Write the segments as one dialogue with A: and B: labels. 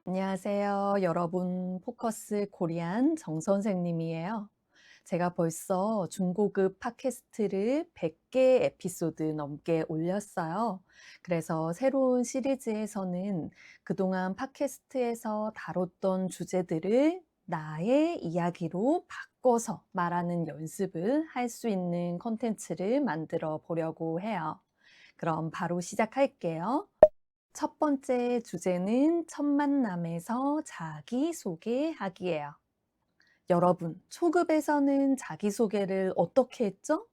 A: 안녕하세요. 여러분, 포커스 코리안 정 선생님이에요. 제가 벌써 중고급 팟캐스트를 100개 에피소드 넘게 올렸어요. 그래서 새로운 시리즈에서는 그동안 팟캐스트에서 다뤘던 주제들을 나의 이야기로 바꿔서 말하는 연습을 할 수 있는 콘텐츠를 만들어 보려고 해요. 그럼 바로 시작할게요. 첫 번째 주제는 첫 만남에서 자기소개하기예요. 여러분, 초급에서는 자기소개를 어떻게 했죠?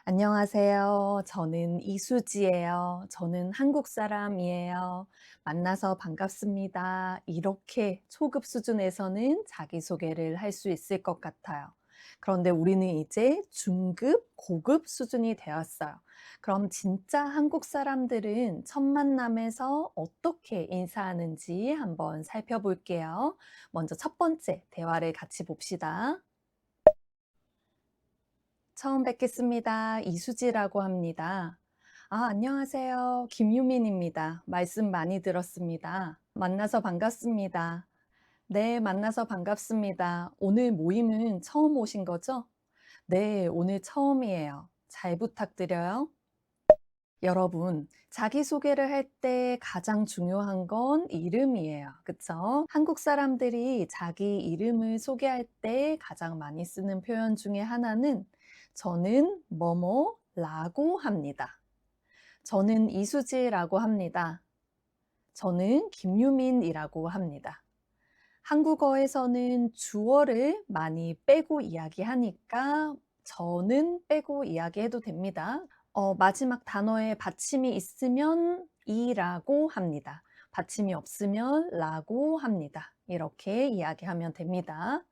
A: 안녕하세요. 저는 이수지예요. 저는 한국 사람이에요. 만나서 반갑습니다. 이렇게 초급 수준에서는 자기소개를 할 수 있을 것 같아요. 그런데 우리는 이제 중급, 고급 수준이 되었어요. 그럼 진짜 한국 사람들은 첫 만남에서 어떻게 인사하는지 한번 살펴볼게요. 먼저 첫 번째 대화를 같이 봅시다. 처음 뵙겠습니다. 이수지라고 합니다. 안녕하세요. 김유민입니다. 말씀 많이 들었습니다. 만나서 반갑습니다. 네, 만나서 반갑습니다. 오늘 모임은 처음 오신 거죠? 네, 오늘 처음이에요. 잘 부탁드려요. 여러분, 자기소개를 할 때 가장 중요한 건 이름이에요. 그쵸? 한국 사람들이 자기 이름을 소개할 때 가장 많이 쓰는 표현 중에 하나는 저는 뭐뭐라고 합니다. 저는 이수지라고 합니다. 저는 김유민이라고 합니다. 한국어에서는 주어를 많이 빼고 이야기하니까 저는 빼고 이야기해도 됩니다. 마지막 단어에 받침이 있으면 이라고 합니다. 받침이 없으면 라고 합니다. 이렇게 이야기하면 됩니다.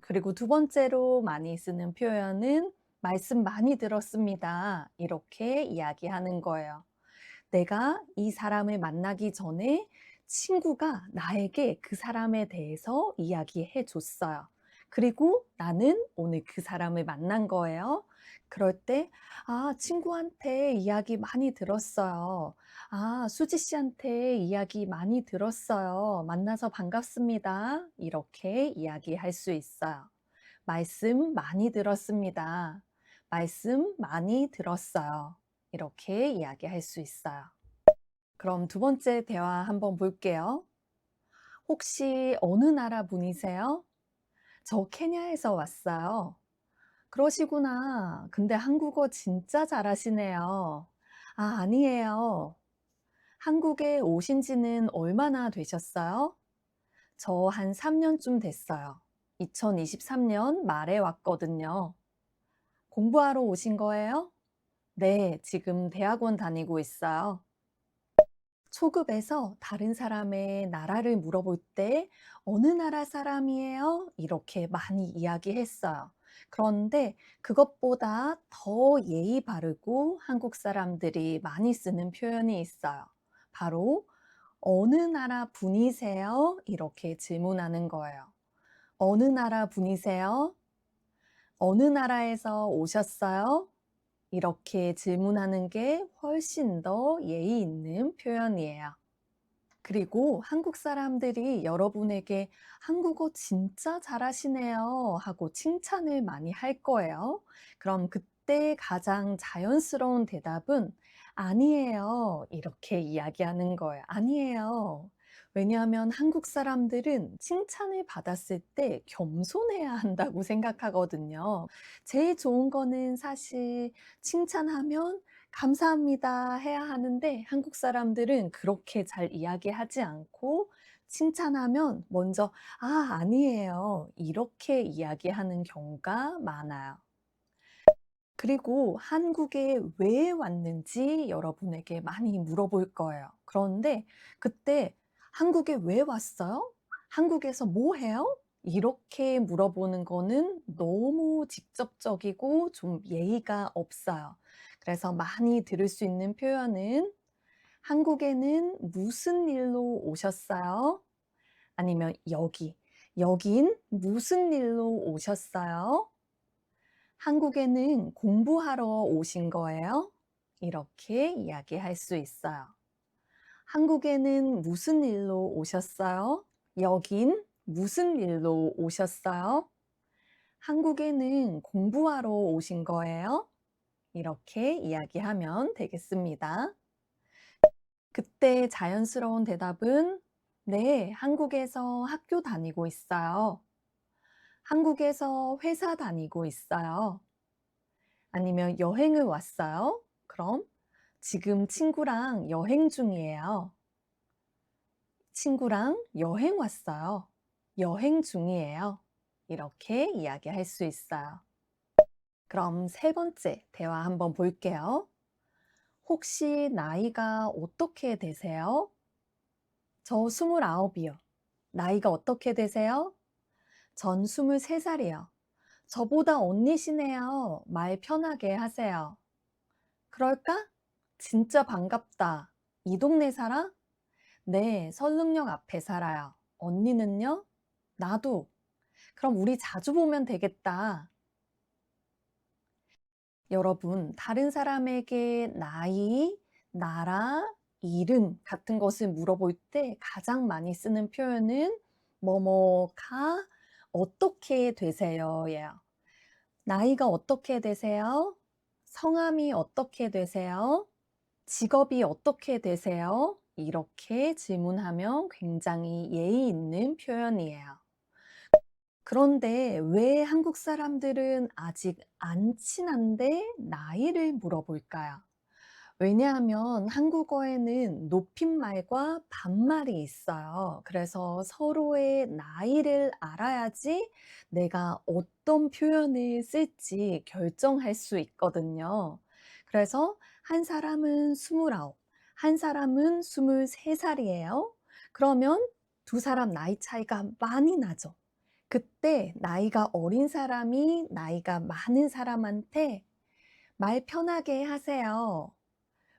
A: 그리고 두 번째로 많이 쓰는 표현은 말씀 많이 들었습니다. 이렇게 이야기하는 거예요. 내가 이 사람을 만나기 전에 친구가 나에게 그 사람에 대해서 이야기해 줬어요. 그리고 나는 오늘 그 사람을 만난 거예요. 그럴 때, 친구한테 이야기 많이 들었어요. 수지 씨한테 이야기 많이 들었어요. 만나서 반갑습니다. 이렇게 이야기할 수 있어요. 말씀 많이 들었습니다. 말씀 많이 들었어요. 이렇게 이야기할 수 있어요. 그럼 두 번째 대화 한번 볼게요. 혹시 어느 나라 분이세요? 저 케냐에서 왔어요. 그러시구나. 근데 한국어 진짜 잘하시네요. 아니에요. 한국에 오신 지는 얼마나 되셨어요? 저 한 3년쯤 됐어요. 2023년 말에 왔거든요. 공부하러 오신 거예요? 네, 지금 대학원 다니고 있어요. 초급에서 다른 사람의 나라를 물어볼 때 어느 나라 사람이에요? 이렇게 많이 이야기했어요. 그런데 그것보다 더 예의 바르고 한국 사람들이 많이 쓰는 표현이 있어요. 바로 어느 나라 분이세요? 이렇게 질문하는 거예요. 어느 나라 분이세요? 어느 나라에서 오셨어요? 이렇게 질문하는 게 훨씬 더 예의 있는 표현이에요. 그리고 한국 사람들이 여러분에게 "한국어 진짜 잘하시네요." 하고 칭찬을 많이 할 거예요. 그럼 그때 가장 자연스러운 대답은 "아니에요." 이렇게 이야기하는 거예요. "아니에요." 왜냐하면 한국 사람들은 칭찬을 받았을 때 겸손해야 한다고 생각하거든요. 제일 좋은 거는 사실 칭찬하면 감사합니다 해야 하는데 한국 사람들은 그렇게 잘 이야기하지 않고 칭찬하면 먼저 아니에요. 이렇게 이야기하는 경우가 많아요. 그리고 한국에 왜 왔는지 여러분에게 많이 물어볼 거예요. 그런데 그때 "한국에 왜 왔어요? 한국에서 뭐 해요?" 이렇게 물어보는 거는 너무 직접적이고 좀 예의가 없어요. 그래서 많이 들을 수 있는 표현은 "한국에는 무슨 일로 오셨어요?" 아니면 "여긴 무슨 일로 오셨어요?" "한국에는 공부하러 오신 거예요?" 이렇게 이야기할 수 있어요. 한국에는 무슨 일로 오셨어요? 여긴 무슨 일로 오셨어요? 한국에는 공부하러 오신 거예요? 이렇게 이야기하면 되겠습니다. 그때 자연스러운 대답은 네, 한국에서 학교 다니고 있어요. 한국에서 회사 다니고 있어요. 아니면 여행을 왔어요. 그럼 지금 친구랑 여행 중이에요. 친구랑 여행 왔어요. 여행 중이에요. 이렇게 이야기할 수 있어요. 그럼 세 번째 대화 한번 볼게요. 혹시 나이가 어떻게 되세요? 저 29이요. 나이가 어떻게 되세요? 전 23살이요. 저보다 언니시네요. 말 편하게 하세요. 그럴까? 진짜 반갑다. 이 동네 살아? 네, 설릉역 앞에 살아요. 언니는요? 나도. 그럼 우리 자주 보면 되겠다. 여러분, 다른 사람에게 나이, 나라, 이름 같은 것을 물어볼 때 가장 많이 쓰는 표현은 뭐뭐가 어떻게 되세요? 예요. 나이가 어떻게 되세요? 성함이 어떻게 되세요? 직업이 어떻게 되세요? 이렇게 질문하면 굉장히 예의 있는 표현이에요. 그런데 왜 한국 사람들은 아직 안 친한데 나이를 물어볼까요? 왜냐하면 한국어에는 높임말과 반말이 있어요. 그래서 서로의 나이를 알아야지 내가 어떤 표현을 쓸지 결정할 수 있거든요. 그래서 한 사람은 29, 한 사람은 23살이에요. 그러면 두 사람 나이 차이가 많이 나죠. 그때 나이가 어린 사람이 나이가 많은 사람한테 말 편하게 하세요.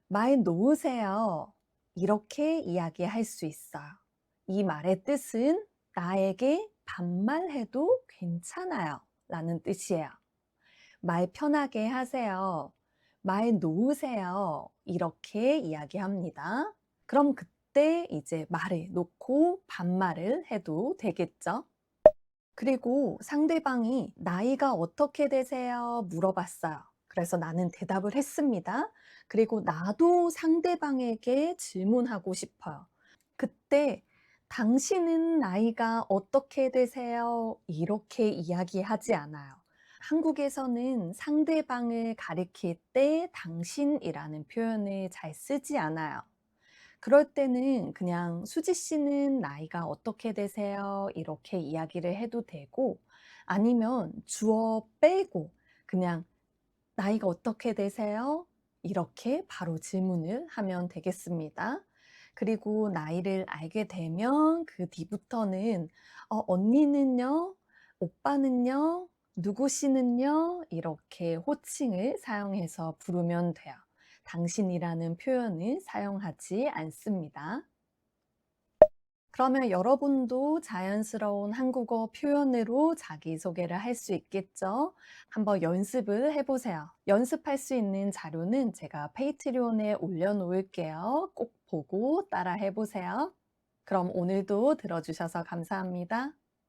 A: 말 놓으세요. 이렇게 이야기할 수 있어요. 이 말의 뜻은 나에게 반말해도 괜찮아요. 라는 뜻이에요. 말 편하게 하세요. 말 놓으세요. 이렇게 이야기합니다. 그럼 그때 이제 말을 놓고 반말을 해도 되겠죠? 그리고 상대방이 나이가 어떻게 되세요? 물어봤어요. 그래서 나는 대답을 했습니다. 그리고 나도 상대방에게 질문하고 싶어요. 그때 당신은 나이가 어떻게 되세요? 이렇게 이야기하지 않아요. 한국에서는 상대방을 가리킬 때 당신이라는 표현을 잘 쓰지 않아요. 그럴 때는 그냥 "수지 씨는 나이가 어떻게 되세요?" 이렇게 이야기를 해도 되고, 아니면 주어 빼고 그냥 "나이가 어떻게 되세요?" 이렇게 바로 질문을 하면 되겠습니다. 그리고 나이를 알게 되면 그 뒤부터는 언니는요? 오빠는요? 누구시는요?" 이렇게 호칭을 사용해서 부르면 돼요. 당신이라는 표현을 사용하지 않습니다. 그러면 여러분도 자연스러운 한국어 표현으로 자기소개를 할 수 있겠죠? 한번 연습을 해보세요. 연습할 수 있는 자료는 제가 페이트리온에 올려놓을게요. 꼭 보고 따라 해보세요. 그럼 오늘도 들어주셔서 감사합니다.